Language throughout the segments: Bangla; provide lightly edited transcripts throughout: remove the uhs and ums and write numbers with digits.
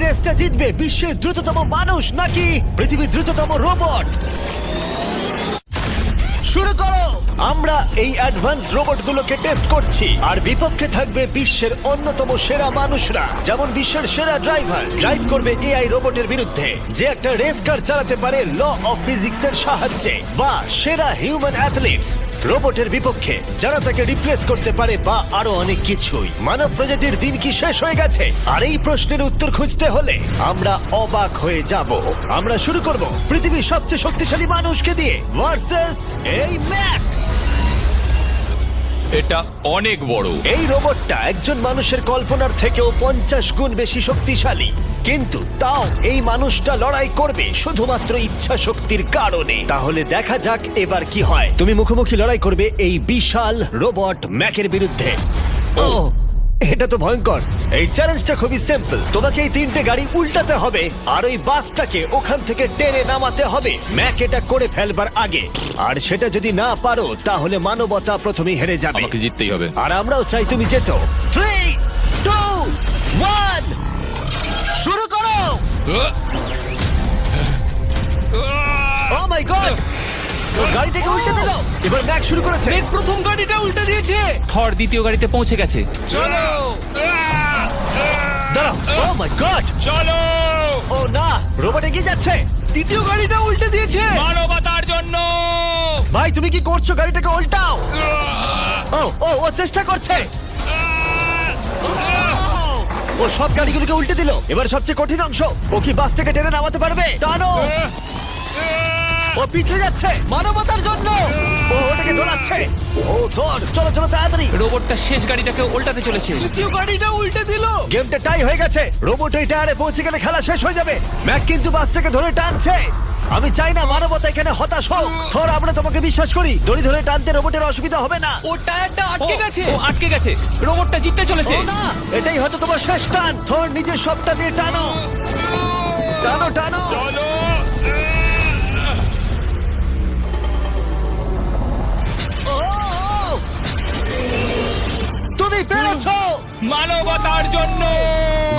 রেসটা জিতবে বিশ্বের দ্রুততম মানুষ নাকি পৃথিবীর দ্রুততম রোবট? শুরু করো। আমরা এই অ্যাডভান্স রোবটগুলোকে টেস্ট করছি আর বিপক্ষে থাকবে বিশ্বের অন্যতম সেরা মানুষরা, যেমন বিশ্বের সেরা ড্রাইভার ড্রাইভ করবে এআই রোবটের বিরুদ্ধে যে একটা রেস কার চালাতে পারে ল অফ ফিজিক্সের সাহায্যে, বা সেরা হিউম্যান অ্যাথলিটস রোবটের বিপক্ষে যারা তাকে রিপ্লেস করতে পারে, বা আরো অনেক কিছুই। মানব প্রজাতির দিন কি শেষ হয়ে গেছে? আর এই প্রশ্নের উত্তর খুঁজতে হলে আমরা অবাক হয়ে যাব। আমরা শুরু করব পৃথিবীর সবচেয়ে শক্তিশালী মানুষকে দিয়ে ভার্সেস এই ম্যাক। এটা অনেক বড়। এই রোবটটা একজন মানুষের কল্পনার থেকেও 50 গুণ বেশি শক্তিশালী, কিন্তু তাও এই মানুষটা লড়াই করবে শুধুমাত্র ইচ্ছা শক্তির কারণে। তাহলে দেখা যাক এবার কি হয়। তুমি মুখোমুখি লড়াই করবে এই বিশাল রোবট ম্যাকের বিরুদ্ধে। ও, এটা তো ভয়ঙ্কর। এই চ্যালেঞ্জটা খুবই সিম্পল। তোমাকে এই 3টে গাড়ি উল্টাতে হবে আর ওই বাসটাকে ওখান থেকে টেনে নামাতে হবে ম্যাক এটা করে ফেলবার আগে। আর সেটা যদি না পারো তাহলে মানবতা প্রথমেই হেরে যাবে। আমাকে জিততেই হবে। আর আমরাও চাই তুমি যেতো। 3, 2, 1 শুরু করো। ও মাই গড, গাড়িটাকে উল্টে দিল। এবার ম্যাক শুরু করেছে। প্রথম গাড়িটা উল্টে দিয়েছে। থর দ্বিতীয় গাড়িতে পৌঁছে গেছে। চলো দাঁড়াও। ও মাই গড, চলো, ও না, রোবট এগিয়ে যাচ্ছে। দ্বিতীয় গাড়িটা উল্টে দিয়েছে। মানবতার জন্য। ভাই তুমি কি করছো? গাড়িটাকে উল্টাও। ও ও ও চেষ্টা করছে। ও সব গাড়িগুলোকে উল্টে দিল। এবার সবচেয়ে কঠিন অংশ, ও কি বাসটাকে টেনে নামাতে পারবে? টানো। ও পিছলে যাচ্ছে মানবতার জন্য। ও ওটাকে দোলাচ্ছে। ও ধর, চলো চলো তাড়াতাড়ি। রোবটটা শেষ গাড়িটাকে উল্টাতে চলেছে। দ্বিতীয় গাড়িটা উল্টে দিল। গেমটা টাই হয়ে গেছে। রোবট ওই টায়ারে পৌঁছে গেলে খেলা শেষ হয়ে যাবে। ম্যাক কিন্তু বাসটাকে ধরে টানছে। আমি চাই না মানবতা এখানে হতাশ হোক। থর, আমরা তোমাকে বিশ্বাস করি। দড়ি ধরে টানতে রোবটের অসুবিধা হবে না। ও টায়ারটা আটকে গেছে। ও আটকে গেছে। রোবটটা জিততে চলেছে। ও না, এটাই হয়তো তোমার শেষ টান। থর, নিজের সবটা দিয়ে টানো। টানো টানো। চলো। ও, তুমি পেরেছো। মানবতার জন্য।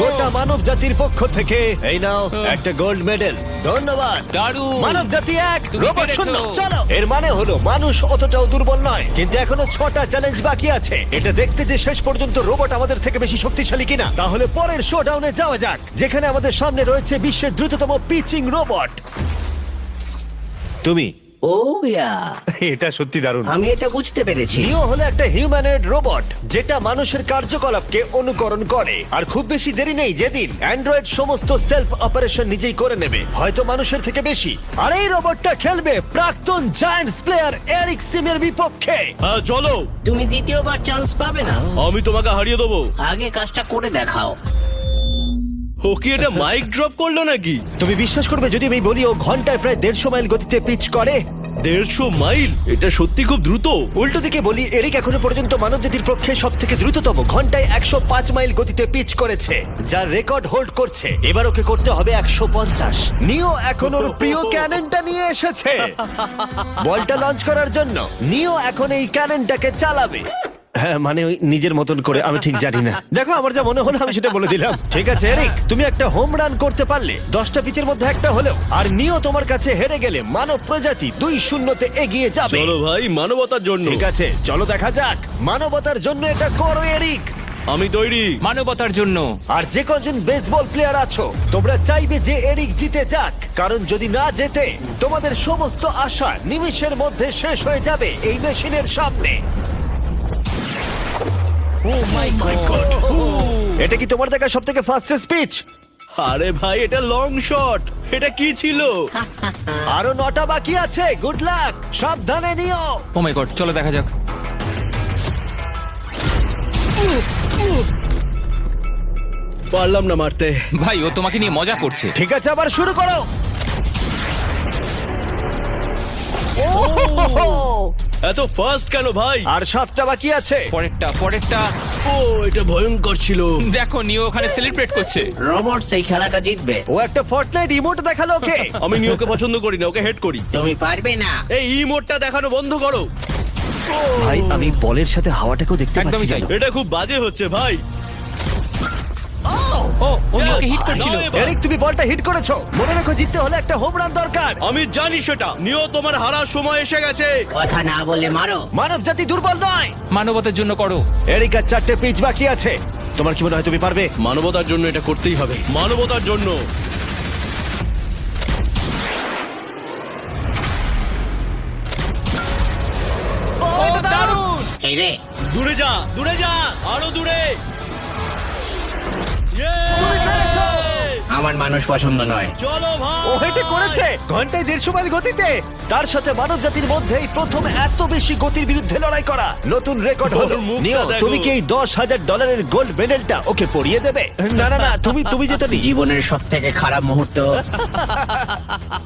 গোটা মানব জাতির পক্ষ থেকে এই নাও একটা গোল্ড মেডেল। ধন্যবাদ। দারুণ। মানব জাতি 1, তুমি রোবট পেরেছো। 0। চলো, এর মানে হলো মানুষ অতটাও দুর্বল নয়, কিন্তু এখনো 6টা চ্যালেঞ্জ বাকি আছে। এটা দেখতে যে শেষ পর্যন্ত রোবট আমাদের থেকে বেশি শক্তিশালী কিনা। তাহলে পরের শোডাউনে যাওয়া যাক, যেখানে আমাদের সামনে রয়েছে বিশ্বের দ্রুততম পিচিং রোবট। তুমি ও ইয়া, এটা সত্যি দারুণ। আমি এটা বুঝতে পেরেছি। নিও হলো একটা হিউম্যানয়েড রোবট যেটা মানুষের কার্যকলাপকে অনুকরণ করে। আর খুব বেশি দেরি নেই যেদিন অ্যান্ড্রয়েড সমস্ত সেলফ অপারেশন নিজেই করে নেবে, হয়তো মানুষের থেকে বেশি। আর এই রোবটটা খেলবে প্রাক্তন জায়ান্টস প্লেয়ার এরিক সিমের বিপক্ষে। হ্যাঁ চলো, তুমি দ্বিতীয়বার চান্স পাবে না। আমি তোমাকে হারিয়ে দেবো। আগে কাজটা করে দেখাও। ও কি এটা মাইক ড্রপ করলো নাকি? তুমি বিশ্বাস করবে যদি আমি বলি ও ঘন্টায় প্রায় 150 মাইল গতিতে পিচ করে? 150 মাইল? এটা সত্যি খুব দ্রুত। উল্টো দিকে বলি, এরিক এখনো পর্যন্ত মানবজাতির পক্ষে সব থেকে দ্রুততম ঘন্টায় 105 মাইল গতিতে পিচ করেছে, যার রেকর্ড হোল্ড করছে। এবার ওকে করতে হবে 150। নিও এখন ওর প্রিয় ক্যাননটা নিয়ে এসেছে বলটা লঞ্চ করার জন্য। নিও এখন এই ক্যাননটাকে চালাবে। হ্যাঁ, মানে ওই নিজের মতন করে, আমি ঠিক জানি না। দেখো, আমার যা মনে হলো আমি সেটা বলে দিলাম। ঠিক আছে এরিক, তুমি একটা হোম রান করতে পারলে 10টা পিচের মধ্যে একটা হলেও, আর নিও তোমার কাছে হেরে গেলে মানব প্রজাতি 2-0 এগিয়ে যাবে। চলো ভাই, মানবতার জন্য। ঠিক আছে, চলো দেখা যাক। মানবতার জন্য এটা করো এরিক। আমি তৈরি। মানবতার জন্য। আর যে কজন বেসবল প্লেয়ার আছো, তোমরা চাইবে যে এরিক জিতে যাক, কারণ যদি না জেতে তোমাদের সমস্ত আশা নিমিষের মধ্যে শেষ হয়ে যাবে এই মেশিনের সামনে। ও মাই গড। এটা কি তোমার দেখা সব থেকে ফাস্টেস্ট পিচ? আরে ভাই, এটা লং শট। এটা কি ছিল? আরো 9টা বাকি আছে। গুড লাক, সাবধানে নিও। ও মাই গড, চলো দেখা যাক। পারলাম না মারতে। ভাই, ও তোমাকে নিয়ে মজা করছে। ঠিক আছে, আবার শুরু করো। এত ফাস্ট কেন ভাই? আর 7টা বাকি আছে। পরেরটা। ও, এটা ভয়ঙ্কর ছিল। দেখো, নিও ওখানে সেলিব্রেট করছে। রোবট সেই খেলাটা জিতবে। ও একটা ফর্টনাইট ইমোট দেখালো ওকে। আমি নিয়োকে পছন্দ করি না, ওকে হেড করি। তুমি পারবে না। এই ইমোটটা দেখানো বন্ধ করো। ভাই, আমি বলের সাথে হাওয়াটাকেও দেখতে একদমই পাচ্ছি তাই। জানো? এটা খুব বাজে হচ্ছে ভাই। ও নিওকে হিট করছিল। নাও এবার। এরিক, তুমি বলটা হিট করেছো। মনে রেখো, জিততে হলে একটা হোম রান দরকার। আমি জানি সেটা। নিও, তোমার হারার সময় এসে গেছে। কথা না বলে মারো। মানব জাতি দুর্বল নয়। মানবতার জন্য করো। এরিক, আর 4টে পিচ বাকি আছে। তোমার কি মনে হয় তুমি পারবে? মানবতার জন্য এটা করতেই হবে। মানবতার জন্য। ও, এটা দারুণ! এই রে, দূরে যা, দূরে যা, আরো দূরে। তুমি পেরেছো! আমার মানুষ পছন্দ নয়। চলো ভাই। ও হেটে করেছে ঘন্টায় 150 মাইল গতিতে। তার সাথে মানব জাতির মধ্যেই প্রথম এত বেশি গতির বিরুদ্ধে লড়াই করা নতুন রেকর্ড হলো। ওর মুখটা নিও, দেখো। তুমি কি এই $10,000 গোল্ড মেডেলটা ওকে পরিয়ে দেবে? না না না, তুমি যেতে নি। জীবনের সব থেকে খারাপ মুহূর্ত।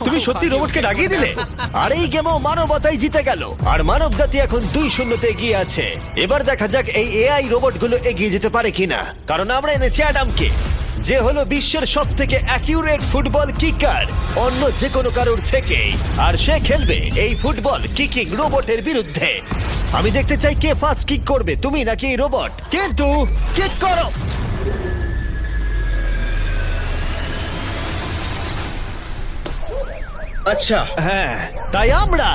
তুমি সত্যি রোবটকে ডাকিয়ে দিলে। আর এই গেমও মানবতাই জিতে গেল। আর মানব জাতি এখন 2-0 এগিয়ে আছে। এবার দেখা যাক এই এআই রোবটগুলো এগিয়ে যেতে পারে কিনা। কারণ আমরা এনেছি অ্যাডামকে, যে হলো বিশ্বের সব থেকে অ্যাকিউরেট ফুটবল কিকার অন্য যে কোনো কারোর থেকে। আর সে খেলবে এই ফুটবল কিকিং রোবটের বিরুদ্ধে। আমি দেখতে চাই কে ফার্স্ট কিক করবে, তুমি নাকি এই রোবট। কিন্তু কিক করো। আচ্ছা, হ্যাঁ, তাই আমরা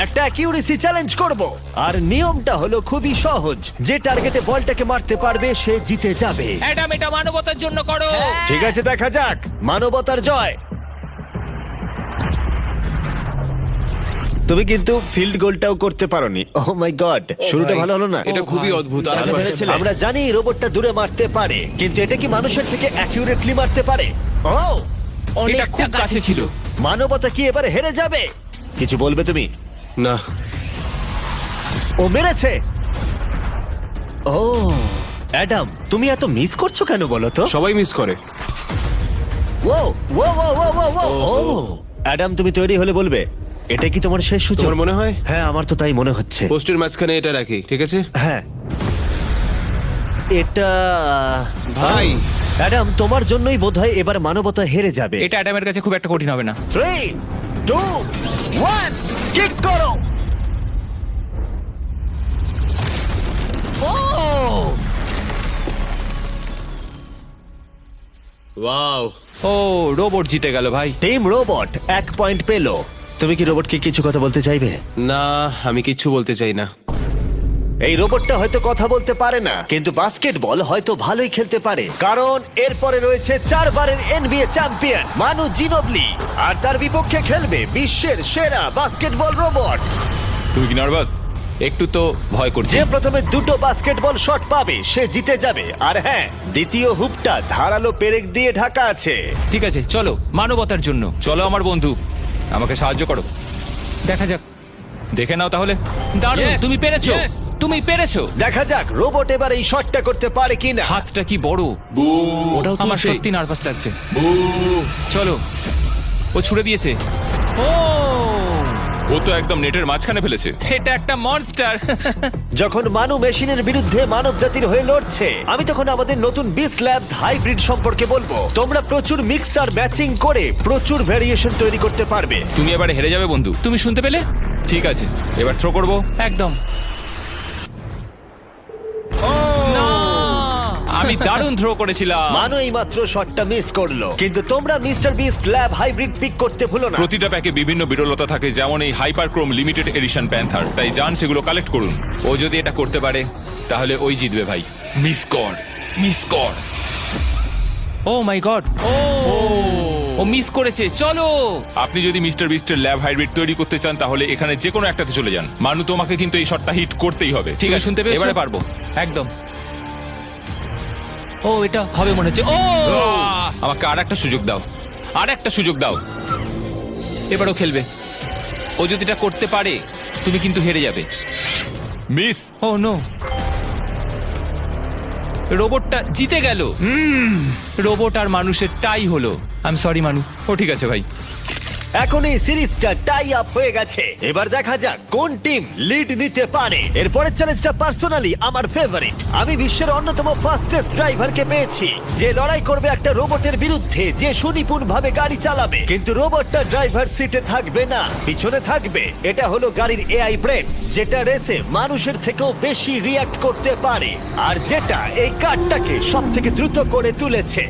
একটা অ্যাকিউরেসি চ্যালেঞ্জ করব। আর নিয়মটা হলো খুবই সহজ, যে টার্গেটে বলটাকে মারতে পারবে সে জিতে যাবে। অ্যাডাম, এটা মানবতার জন্য করো। ঠিক আছে, দেখা যাক মানবতার জয়। তুমি কিন্তু ফিল্ড গোলটাও করতে পারোনি। ও মাই গড, শুরুটা ভালো হলো না। এটা খুবই অদ্ভুত। আর ভালো ছেড়েছিলে। আমরা জানি রোবটটা দূরে মারতে পারে, কিন্তু এটা কি মানুষের থেকে অ্যাকিউরেটলি মারতে পারে? ও, এটা খুব কাছে ছিল। মানবতা কি এবারে হেরে যাবে? কিছু বলবে তুমি? না, ও মেরেছে। ও অ্যাডাম, তুমি এত মিস করছো কেন বলো তো? সবাই মিস করে। ও ও ও ও ও ও ও অ্যাডাম, তুমি তৈরি হলে বলবে। এটা কি তোমার শেষ সূচক? তোমার মনে হয়? হ্যাঁ, আমার তো তাই মনে হচ্ছে। পোস্টের মাঝখানে এটা রাখি, ঠিক আছে? হ্যাঁ, এটা ভাই। অ্যাডাম, তোমার জন্যই বোধহয় এবার মানবতা হেরে যাবে। এটা অ্যাডামের কাছে খুব একটা কঠিন হবে না। 3, 2, 1, কিক করো। ও, ওয়াও। ও, রোবট জিতে গেল ভাই। টিম রোবট 1 পয়েন্ট পেলো। তুমি কি রোবটকে কিছু কথা বলতে চাইবে? না, আমি কিচ্ছু বলতে চাই না। এই রোবটটা হয়তো কথা বলতে পারে না, কিন্তু বাস্কেটবল হয়তো ভালোই খেলতে পারে। কারণ এরপরে রয়েছে 4 বারের NBA চ্যাম্পিয়ন মানু জিনোবলি। আর তার বিপক্ষে খেলবে বিশ্বের সেরা বাস্কেটবল রোবট। তুই কি নার্ভাস? একটু তো ভয় করছে। যে প্রথমে 2টো বাস্কেটবল শট পাবে সে জিতে যাবে। আর হ্যাঁ, দ্বিতীয় হুপটা ধারালো পেরেক দিয়ে ঢাকা আছে। ঠিক আছে, চলো মানবতার জন্য। চলো আমার বন্ধু, আমাকে সাহায্য করো। দেখা যাক, দেখে নাও তাহলে। দারুণ, তুমি পেরেছো। তুমি পেরেছো। দেখা যাক রোবট এবার এই শটটা করতে পারে কিনা। হাতটা কি বড়। ওটাও আমার তুলছে। সত্যি নার্ভাস লাগছে। চলো, ও ছুড়ে দিয়েছে। ও, ও তো একদম নেটের মাঝখানে ফেলেছে। এটা একটা মনস্টার। যখন মানু মেশিনের বিরুদ্ধে মানব জাতির হয়ে লড়ছে, আমি তখন আমাদের নতুন বিস্ট ল্যাবস হাইব্রিড সম্পর্কে বলবো। তোমরা প্রচুর মিক্সার ম্যাচিং করে প্রচুর ভেরিয়েশন তৈরি করতে পারবে। তুমি এবারে হেরে যাবে বন্ধু। তুমি শুনতে পেলে? ঠিক আছে, এবার থ্রো করবো। একদম। না, আমি দারুণ থ্রো করেছিলাম। মানু এই মাত্র শটটা মিস করলো, কিন্তু তোমরা mister beast lab hybrid pick করতে ভুলো না। প্রতিটা প্যাকে বিভিন্ন বিরলতা থাকে, যেমন এই হাইপারক্রোম লিমিটেড এডিশন প্যান্থার। তাই যান সেগুলো কালেক্ট করুন। ও যদি এটা করতে পারে তাহলে ওই জিতবে ভাই। মিস কর, মিস কর। ও মাই গড, ও মিস করেছে। চলো, আপনি যদি মিস্টার বিস্টের ল্যাব হাইব্রিড তৈরি করতে চান তাহলে এখানে যে কোনো একটাতে চলে যান। মানু, তোমাকে কিন্তু এই শটটা হিট করতেই হবে। ঠিক আছে, শুনতে পেয়েছো? এবারে পারবো। একদম। ও, এটা হবে মনে হচ্ছে। ও, আমাকে আর একটা সুযোগ দাও, আর একটা সুযোগ দাও। এবারও খেলবে। ও যদি এটা করতে পারে তুমি কিন্তু হেরে যাবে। মিস। ও নো, রোবটটা জিতে গেল। রোবট আর মানুষের টাই হলো। আই এম সরি মানু। ও ঠিক আছে ভাই। এখন এই সিরিজটা টাই আপ হয়ে গেছে। এবার দেখা যাক কোন টিম লিড নিতে পারে। এরপরের চ্যালেঞ্জটা পার্সোনালি আমার ফেভারিট। আমি বিশ্বের অন্যতম ফাস্টেস্ট ড্রাইভারকে পেয়েছি, যে লড়াই করবে একটা রোবটের বিরুদ্ধে যে সুনিপুণ ভাবে গাড়ি চালাবে। কিন্তু রোবটটা ড্রাইভার সিটে থাকবে না, পিছনে থাকবে। এটা হলো গাড়ির এআই ব্রেন, যেটা রেসে মানুষের থেকেও বেশি রিয়্যাক্ট করতে পারে, আর যেটা এই কারটাকে সব থেকে দ্রুত করে তুলেছে।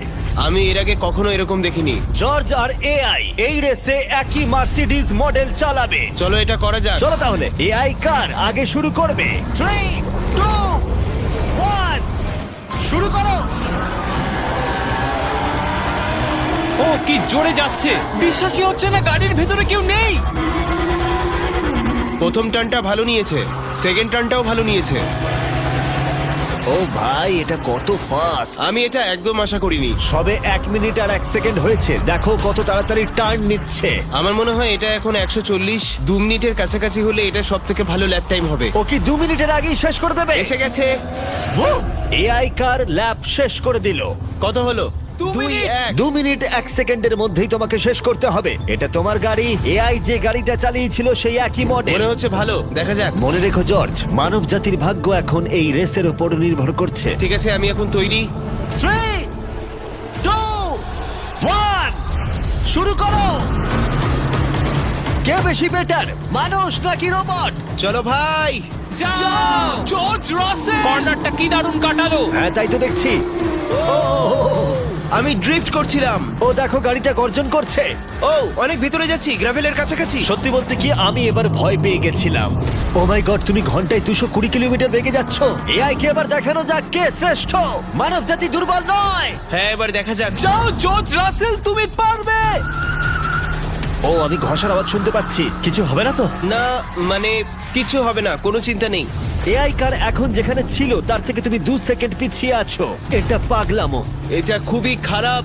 আমি এর আগে কখনো এরকম দেখিনি। জর্জ আর এআই এই রেসে একই মার্সিডিজ মডেল চালাবে। চলো এটা করা যাক। চলো তাহলে এআই কার আগে শুরু করবে। 3, 2, 1 শুরু করো। ও কি জোরে যাচ্ছে! বিশ্বাসই হচ্ছে না গাড়ির ভেতরে কেউ নেই। প্রথম টার্নটা ভালো নিয়েছে, সেকেন্ড টার্নটাও ভালো নিয়েছে। ও ভাই, এটা কত ফাস্ট! আমি এটা একদম আশা করিনি। সবে 1 মিনিট আর 1 সেকেন্ড হয়েছে, দেখো কত তাড়াতাড়ি টার্ন নিচ্ছে। আমার মনে হয় এটা এখন 140, 2 মিনিটের কাছাকাছি হলে এটা সব থেকে ভালো ল্যাপ টাইম হবে। ও কি 2 মিনিটের আগেই শেষ করে দেবে? এসে গেছে। এআই কার ল্যাব শেষ করে দিল। কত হলো? 2 মিনিট। 2 মিনিট 1 সেকেন্ডের মধ্যেই তোমাকে শেষ করতে হবে। এটা তোমার গাড়ি, এআই যে গাড়িটা চালিয়েছিল সেই একই মডেল। মনে হচ্ছে ভালো, দেখা যাক। মনে রেখো জর্জ, মানব জাতির ভাগ্য এখন এই রেসের উপর নির্ভর করছে। ঠিক আছে, আমি এখন তৈরি। 3, 2, 1 শুরু করো। কে বেশি বেটার, মানুষ নাকি রোবট? চলো ভাই। যাও! জর্জ রাসেল। কর্নারটা কি দারুণ কাটালো! হ্যাঁ, তাই তো দেখছি। আমি ড্রিফট করছিলাম। ও দেখো, গাড়িটা গর্জন করছে। ও অনেক ভিতরে যাচ্ছি, গ্রাভেলের কাছাকাছি। সত্যি বলতে কি, আমি এবার ভয় পেয়ে গেছিলাম। ও মাই গড, তুমি ঘন্টায় 220 কিলোমিটার বেগে যাচ্ছ। এআই কে এবার দেখানো যাক কে শ্রেষ্ঠ। মানব জাতি দুর্বল নয়। হ্যাঁ, এবার দেখা যাক। যাও জর্জ রাসেল, তুমি পারবে। ও, আমি ঘষার আওয়াজ শুনতে পাচ্ছি। কিছু হবে না তো? না, মানে কিছু হবে না, কোনো চিন্তা নেই। এআই কার এখন যেখানে ছিল তার থেকে তুমি 2 সেকেন্ড পিছিয়ে আছো। এটা পাগলামো। এটা খুবই খারাপ।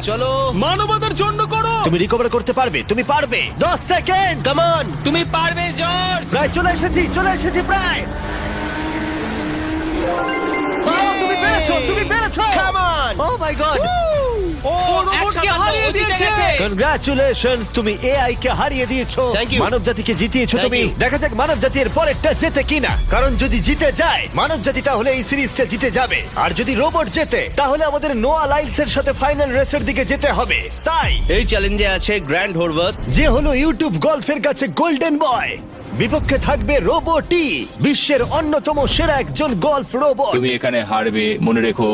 চলো। মানবতার জন্য করো। তুমি রিকভার করতে পারবে, তুমি পারবে। 10 সেকেন্ড, কাম অন। তুমি পারবে জর্জ! প্রায় চলে এসেছি প্রায়। ও, তুমি পেরেছো, তুমি পেরেছো। Come on. O my god, ও রোবটকে হারিয়ে দিয়েছে। কনগ্রাচুলেশনস, তুমি এআই কে হারিয়ে দিয়েছো। Thank you. মানব জাতিকে জিতিয়েছো Thank তুমি। you. দেখা যাক মানব জাতি এর পরেরটা জেতে কিনা। কারণ যদি জিতে যায় মানব জাতি, তাহলে এই সিরিজটা জিতে যাবে। আর যদি রোবট জেতে, তাহলে আমাদের নোয়া লাইলস এর সাথে ফাইনাল রেসের দিকে যেতে হবে। তাই এই চ্যালেঞ্জে আছে গ্র্যান্ড হোরভাত। যে হলো ইউটিউব গল্ফের কাছে গোল্ডেন বয়, বিপক্ষে থাকবে রোবটি, বিশ্বের অন্যতম সেরা একজন গল্ফ রোবট। তুমি এখানে হারবে, মনে রেখো।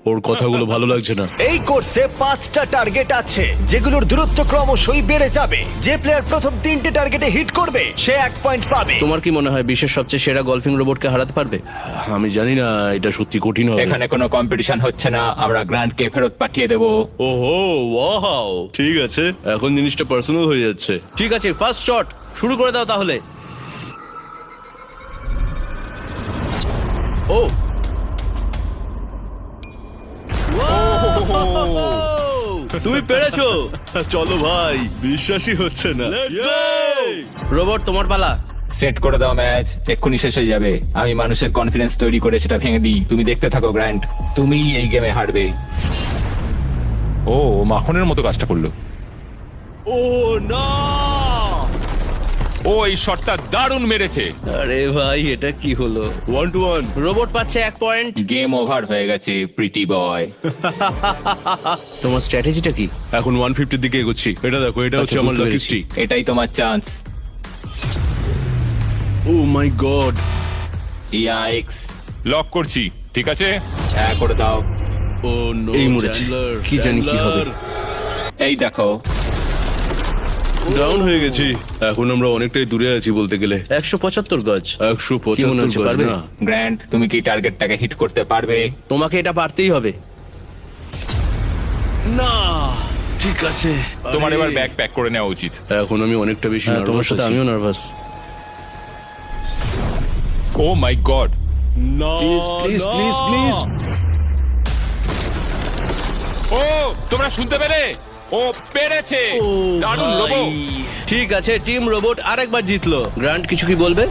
ওর কথাগুলো ভালো লাগছে না। এই কোর্সে 5টা টার্গেট আছে, যেগুলোর দূরত্ব ক্রমশই বেড়ে যাবে। যে প্লেয়ার প্রথম 3টে টার্গেটে হিট করবে সে 1 পয়েন্ট পাবে। তোমার কি মনে হয় বিশ্বের সবচেয়ে সেরা গলফিং রোবটকে হারাতে পারবে? আমি জানি না, এটা সত্যি কঠিন হবে। এখানে কোনো কম্পিটিশন হচ্ছে না, আমরা গ্র্যান্ডকে ফেরত পাঠিয়ে দেবো। ওহো, ওয়াও, ঠিক আছে, এখন জিনিসটা পার্সোনাল হয়ে যাচ্ছে। ঠিক আছে, ফার্স্ট শট শুরু করে দাও তাহলে। ও তুমি পেরেছো। চলো ভাই, বিশ্বাসই হচ্ছে না। রোবট, তোমার পালা। সেট করে দাও ম্যাচ, এক্ষুনি শেষ হয়ে যাবে। আমি মানুষের কনফিডেন্স তৈরি করে সেটা ভেঙে দিই। তুমি দেখতে থাকো গ্র্যান্ড, তুমি এই গেমে হারবে। ও মাখনের মতো কাজটা করলো। ও না, ও এই শটটা দারুণ মেরেছে। আরে ভাই, এটা কি হলো? 1-1। রোবট পাচ্ছে 1 পয়েন্ট। গেম ওভার হয়ে গেছে, প্রিটি বয়। তোমার স্ট্র্যাটেজিটা কি? এখন 150 দিকে এগোচ্ছি। এটা দেখো, এটা হচ্ছে আচ্ছা, আমার বুঝতে লাকি পেরেছি। স্ট্রিক। এটাই তোমার chance. O my god. Yikes! Lock করছি, ঠিক আছে? হ্যাঁ, করে দাও। ও নো, এই মরেছি। কি জানি কি হবে। এই দেখো, ডাউন হয়ে গেছি। এখন আমরা অনেকটাই দূরে আছি বলতে গেলে। 175 গজ। কি মনে 175 হচ্ছে, গজ পারবে? না। গ্র্যান্ড, তুমি কি টার্গেটটাকে হিট করতে পারবে? তোমাকে এটা পারতেই হবে। না, ঠিক আছে। তোমার আরে, এবার ব্যাগ প্যাক করে নেওয়া উচিত। এখন আমি অনেকটা বেশি হ্যাঁ, তোমার নার্ভাস সাথে আছি। আমিও নার্ভাস। Oh my god! না, প্লিজ প্লিজ না। Please please. ও তোমরা শুনতে পেলে? ও পেরেছে! দারুণ লোবো। ঠিক আছে, টিম রোবট আরেকবার জিতলো। গ্র্যান্ড, কিছু কি বলবে?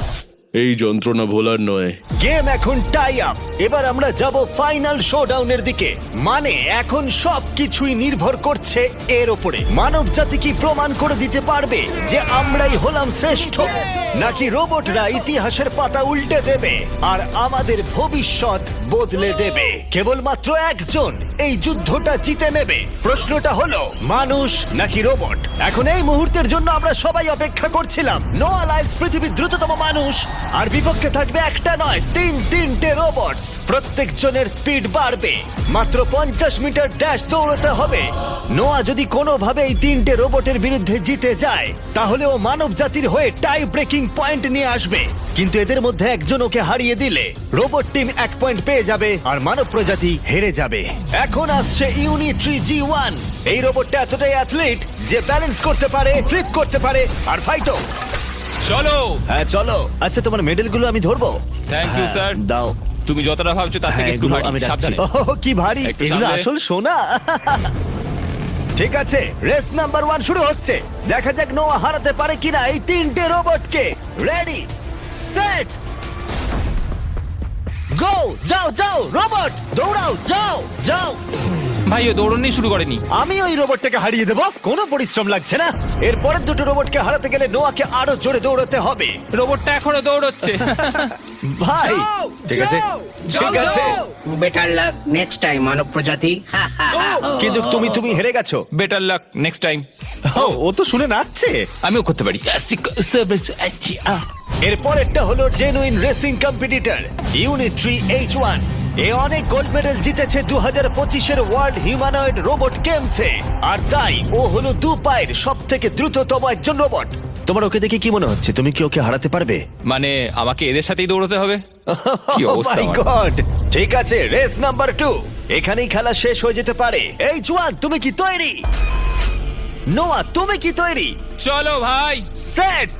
এই যন্ত্রণা ভোলার নয়। গেম এখন টাই আপ। এবার আমরা যাব ফাইনাল শোডাউনের দিকে। মানে এখন সবকিছুই নির্ভর করছে এর উপরে। মানব জাতি কি প্রমাণ করে দিতে পারবে যে আমরাই হলাম শ্রেষ্ঠ, নাকি রোবটরা ইতিহাসের পাতা উল্টে দেবে আর আমাদের ভবিষ্যৎ বদলে দেবে? কেবলমাত্র একজন এই যুদ্ধটা জিতে নেবে। প্রশ্নটা হলো মানুষ নাকি রোবট? এখন এই মুহূর্তের জন্য আমরা সবাই অপেক্ষা করছিলাম। নোয়া লাইলস পৃথিবীর দ্রুততম মানুষ, আর বিপক্ষে থাকবে একটা নয় তিনটে রোবট। প্রত্যেকজনের স্পিড বাড়বে। মাত্র 50 মিটার ড্যাশ দৌড়াতে হবে। নোয়া যদি কোনোভাবে এই তিনটে রোবটের বিরুদ্ধে জিতে যায়, তাহলে ও মানব জাতির হয়ে টাই ব্রেকিং পয়েন্ট নিয়ে আসবে। কিন্তু এদের মধ্যে একজন ওকে হারিয়ে দিলে রোবট টিম 1 পয়েন্ট পেয়ে যাবে আর মানব প্রজাতি হেরে যাবে। এখন আসছে ইউনিট্রি G1। এই রোবটটা এতটাই অ্যাথলিট যে ব্যালেন্স করতে পারে, ফ্লিপ করতে পারে আর ফাইটও। চলো। হ্যাঁ চলো। আচ্ছা, তোমার মেডেলগুলো আমি ধরবো? Thank you, হ্যাঁ, sir. দাও। তুমি যতটা ভাবছো তার থেকে হ্যাঁ, একটু এগুলো ভারী। আমি রাখছি। সাবধানে। ওহ, কি ভারী! একটু এগুলো সামলে। আসল সোনা। ঠিক আছে, রেস নাম্বার 1 শুরু হচ্ছে। দেখা যাক নোয়া হারাতে পারে কিনা এই তিনটে রোবটকে। রেডি, সেট, গো! যাও যাও রোবট, দৌড়াও, যাও যাও। ভাই ও দৌড়নি শুরু করেনি। আমি ওই রোবটটাকে হারিয়ে দেব, কোনো পরিশ্রম লাগছে না। এর পরের দুটো রোবটকে হারাতে গেলে নোয়াকে আরো জোরে দৌড়াতে হবে। রোবটটা এখনো দৌড়চ্ছে। ভাই যাও, ঠিক আছে, যাও, ঠিক যাও, আছে, যাও। বেটার লাক নেক্সট টাইম মানব প্রজাতি। কিন্তু তুমি হেরে গেছো। Better luck next time. ও তো শুনে নাচছে। আমিও করতে পারি। এর পরেরটা হলো genuine racing competitor Unitree H1। এ অনেক গোল্ড মেডেল জিতেছে 2025-এর ওয়ার্ল্ড হিউম্যানয়েড রোবট গেমসে, আর তাই ও হলো 2 পায়ের সব থেকে দ্রুততম একজন রোবট। তোমার ওকে দেখে কি মনে হচ্ছে? তুমি কি ওকে হারাতে পারবে? মানে আমাকে এদের সাথেই দৌড়তে হবে? কি Oh অবস্থা my আমার। God! ঠিক আছে, রেস নাম্বার 2। এখানেই খেলা শেষ হয়ে যেতে পারে। H1, তুমি কি তৈরি? নোয়া, তুমি কি তৈরি? চলো ভাই। সেট,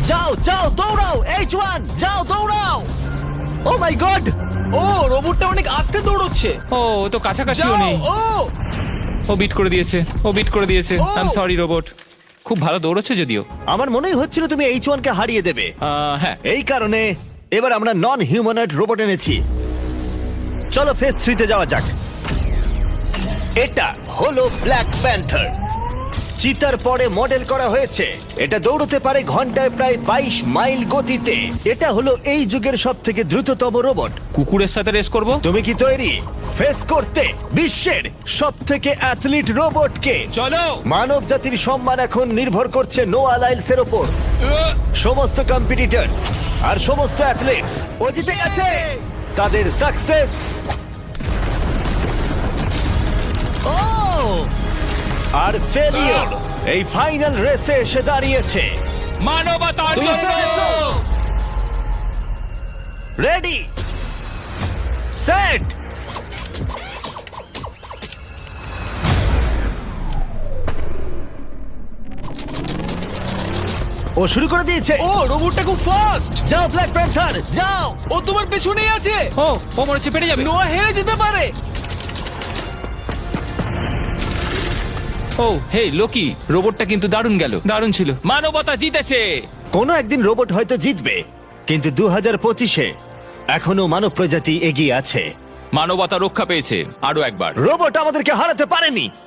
যাও যাও দৌড়াও। H1, যাও দৌড়াও। ও মাই গড! ও রোবটটা অনেক আস্তে দৌড়চ্ছে। ও ও তো কাছাকাছিও যাও, নেই। ও বিট করে দিয়েছে, ও বিট করে দিয়েছে। ও। I am sorry robot. খুব ভালো দৌড়চ্ছে যদিও। আমার মনেই হচ্ছিল তুমি H1 কে হারিয়ে দেবে। হ্যাঁ। এই কারণে এবার আমরা নন হিউম্যানয়েড রোবট এনেছি। চলো ফেজ 3 তে যাওয়া যাক। এটা হলো ব্ল্যাক প্যান্থার। চিতার পরে মডেল করা হয়েছে। এটা দৌড়তে পারে ঘন্টায় প্রায় 22 মাইল গতিতে। এটা হলো এই যুগের সব থেকে দ্রুততম রোবট। কুকুরের সাথে রেস করব। তুমি কি তৈরি ফেস করতে বিশ্বের সব থেকে অ্যাথলিট রোবটকে? চলো। মানব জাতির সম্মান এখন নির্ভর করছে নোয়া লাইলসের ওপর। সমস্ত কম্পিটিটরস আর সমস্ত অ্যাথলেটস ও জিতে গেছে। তাদের সাকসেস আর ফেলিওর এই ফাইনাল রেসে এসে দাঁড়িয়েছে। মানবতার তুমি জন্য। পেরেছো। রেডি, সেট, ও শুরু করে দিয়েছে। ও রোবটটা খুব ফাস্ট। যাও ব্ল্যাক প্যান্থার, যাও। ও তোমার পেছনেই আছে। ও ও মনে হচ্ছে পেরে যাবে। নোয়া হেরে যেতে পারে। ও হে লোকি, রোবটটা কিন্তু দারুণ গেল, দারুণ ছিল। মানবতা জিতেছে। কোনো একদিন রোবট হয়তো জিতবে, কিন্তু 2025-এ এখনো মানব প্রজাতি এগিয়ে আছে। মানবতা রক্ষা পেয়েছে আরো একবার। রোবট আমাদেরকে হারাতে পারেনি।